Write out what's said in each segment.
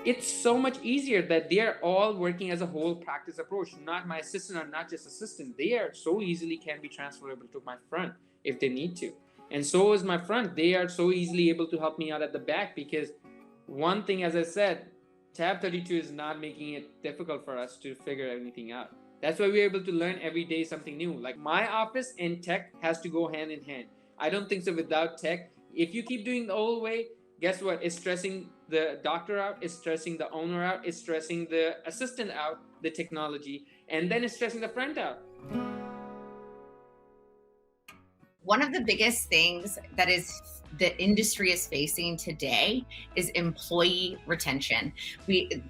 it's so much easier that they are all working as a whole practice approach. Not my assistant or not just assistant. They are so easily can be transferable to my front if they need to. And so is my front. They are so easily able to help me out at the back because one thing, as I said, Tab 32 is not making it difficult for us to figure anything out. That's why we're able to learn every day something new. Like my office and tech has to go hand in hand. I don't think so without tech. If you keep doing the old way, guess what? It's stressing the doctor out, it's stressing the owner out, it's stressing the assistant out, the technology, and then it's stressing the front out. One of the biggest things that is the industry is facing today is employee retention. The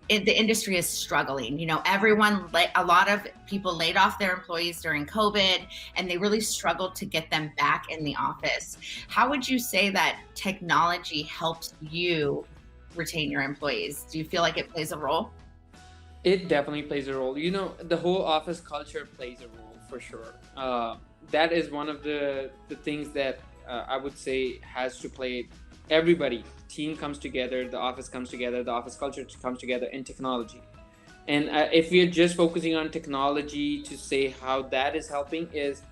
industry is struggling. You know, a lot of people laid off their employees during COVID, and they really struggled to get them back in the office. How would you say that technology helps you retain your employees? Do you feel like it plays a role? It definitely plays a role. You know, the whole office culture plays a role for sure. That is one of the things that I would say has to play. Everybody, team comes together, the office comes together, the office culture comes together in technology. And if we are just focusing on technology to say how that is helping, is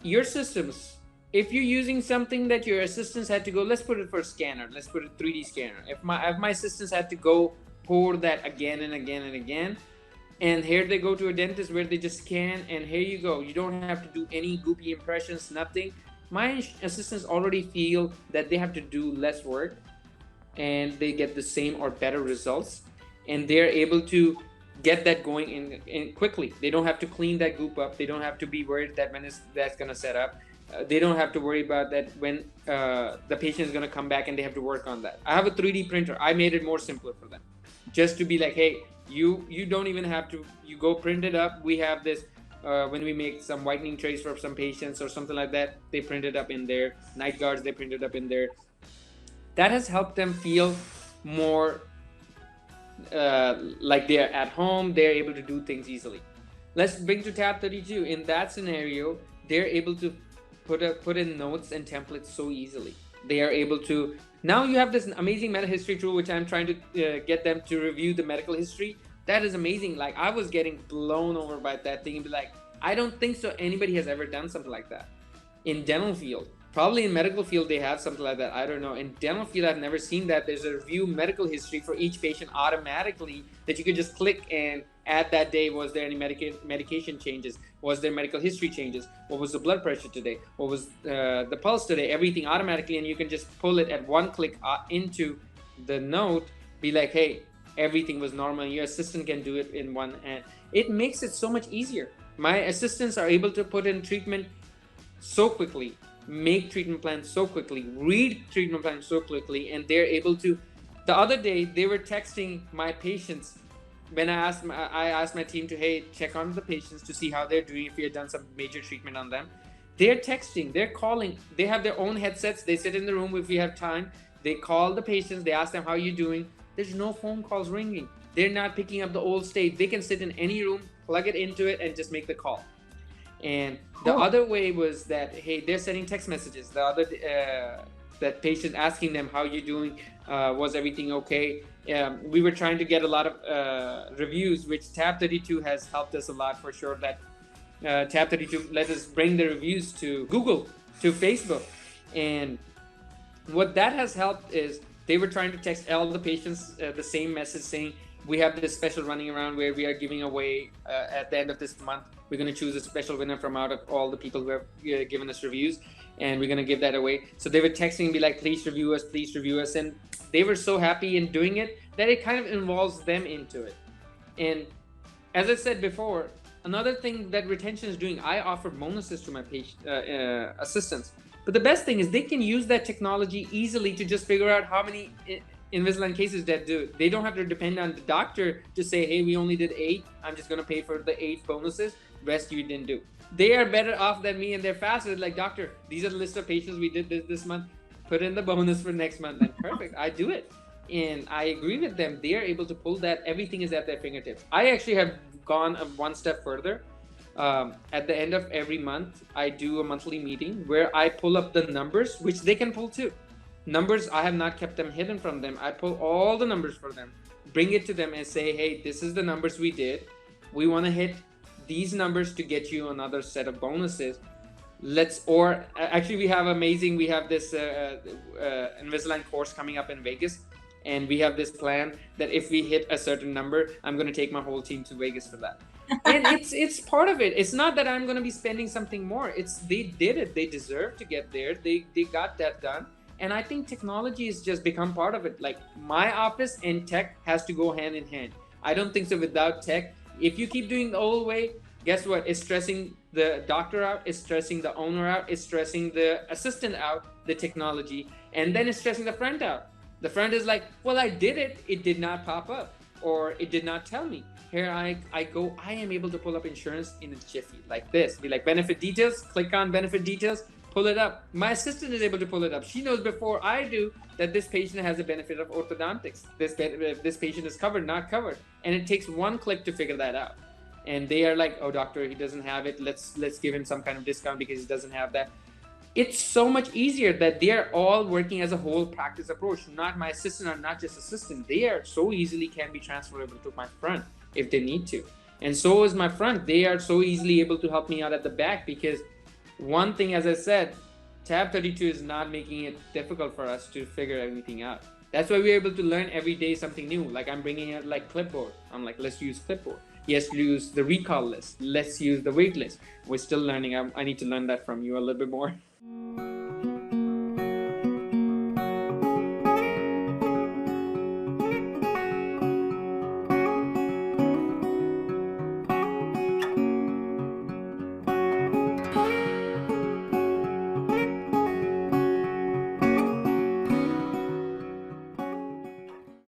your systems. If you're using something that your assistants had to go, let's put it for a scanner, let's put it 3D scanner. If my assistants had to go pour that again and again and again, and here they go to a dentist where they just scan, and here you go. You don't have to do any goopy impressions, nothing. My assistants already feel that they have to do less work and they get the same or better results, and they're able to get that going in quickly. They don't have to clean that goop up. They don't have to be worried that that's going to set up. They don't have to worry about that when the patient is going to come back and they have to work on that. I have a 3D printer. I made it more simpler for them, just to be like, hey, you don't even have to, you go print it up. We have this when we make some whitening trays for some patients or something like that, they print it up in there. Night guards, they print it up in there. That has helped them feel more like they're at home. They're able to do things easily. Let's bring to tab 32. In that scenario, they're able to put in notes and templates so easily. They are able to, now you have this amazing meta history tool, which I'm trying to get them to review the medical history. That is amazing. Like, I was getting blown over by that thing and be like, I don't think so anybody has ever done something like that in dental field. Probably in medical field they have something like that, I don't know. In dental field I've never seen that. There's a review medical history for each patient automatically that you could just click and add that day. Was there any medication changes? Was there medical history changes? What was the blood pressure today? What was the pulse today? Everything automatically, and you can just pull it at one click into the note, be like, hey, everything was normal. Your assistant can do it in one hand. It makes it so much easier. My assistants are able to put in treatment so quickly, make treatment plans so quickly, read treatment plans so quickly, and they're able to. The other day they were texting my patients when I asked my team to, hey, check on the patients to see how they're doing, if we had done some major treatment on them. They're texting, they're calling, they have their own headsets, they sit in the room. If we have time, they call the patients, they ask them, how are you doing? There's no phone calls ringing. They're not picking up the old state. They can sit in any room, plug it into it, and just make the call. And the other way was that, hey, they're sending text messages. The other that patient asking them, how you doing? Was everything okay? We were trying to get a lot of reviews, which tab 32 has helped us a lot for sure. That tab 32 let us bring the reviews to Google, to Facebook. And what that has helped is they were trying to text all the patients the same message saying, we have this special running around where we are giving away at the end of this month. We're going to choose a special winner from out of all the people who have given us reviews, and we're going to give that away. So they were texting me like, please review us, please review us. And they were so happy in doing it that it kind of involves them into it. And as I said before, another thing that retention is doing, I offer bonuses to my patient assistants. But the best thing is they can use that technology easily to just figure out how many Invisalign cases that do. They don't have to depend on the doctor to say, hey, we only did 8. I'm just going to pay for the 8 bonuses. Rest you didn't do. They are better off than me, and they're faster. Like, doctor, these are the list of patients we did this month. Put in the bonus for next month. And perfect. I do it. And I agree with them. They are able to pull that. Everything is at their fingertips. I actually have gone one step further. At the end of every month, I do a monthly meeting where I pull up the numbers, which they can pull too. Numbers, I have not kept them hidden from them. I pull all the numbers for them, bring it to them and say, hey, this is the numbers we did. We want to hit these numbers to get you another set of bonuses. Or actually we have this Invisalign course coming up in Vegas, and we have this plan that if we hit a certain number, I'm going to take my whole team to Vegas for that. And it's part of it. It's not that I'm going to be spending something more. It's they did it. They deserve to get there. They got that done. And I think technology has just become part of it. Like my office and tech has to go hand in hand. I don't think so without tech. If you keep doing the old way, guess what? It's stressing the doctor out, it's stressing the owner out, it's stressing the assistant out, the technology, and then it's stressing the friend out. The friend is like, well, I did it. It did not pop up, or it did not tell me. Here I go, I am able to pull up insurance in a jiffy like this. Be like, benefit details, click on benefit details, pull it up. My assistant is able to pull it up. She knows before I do that this patient has a benefit of orthodontics. This patient is covered, not covered. And it takes one click to figure that out. And they are like, oh, doctor, he doesn't have it. Let's give him some kind of discount because he doesn't have that. It's so much easier that they are all working as a whole practice approach. Not my assistant or not just assistant. They are so easily can be transferable to my front if they need to. And so is my front. They are so easily able to help me out at the back, because one thing, as I said, tab 32 is not making it difficult for us to figure everything out. That's why we're able to learn every day something new. Like I'm bringing out like clipboard. I'm like, let's use clipboard. Yes, use the recall list. Let's use the wait list. We're still learning. I need to learn that from you a little bit more.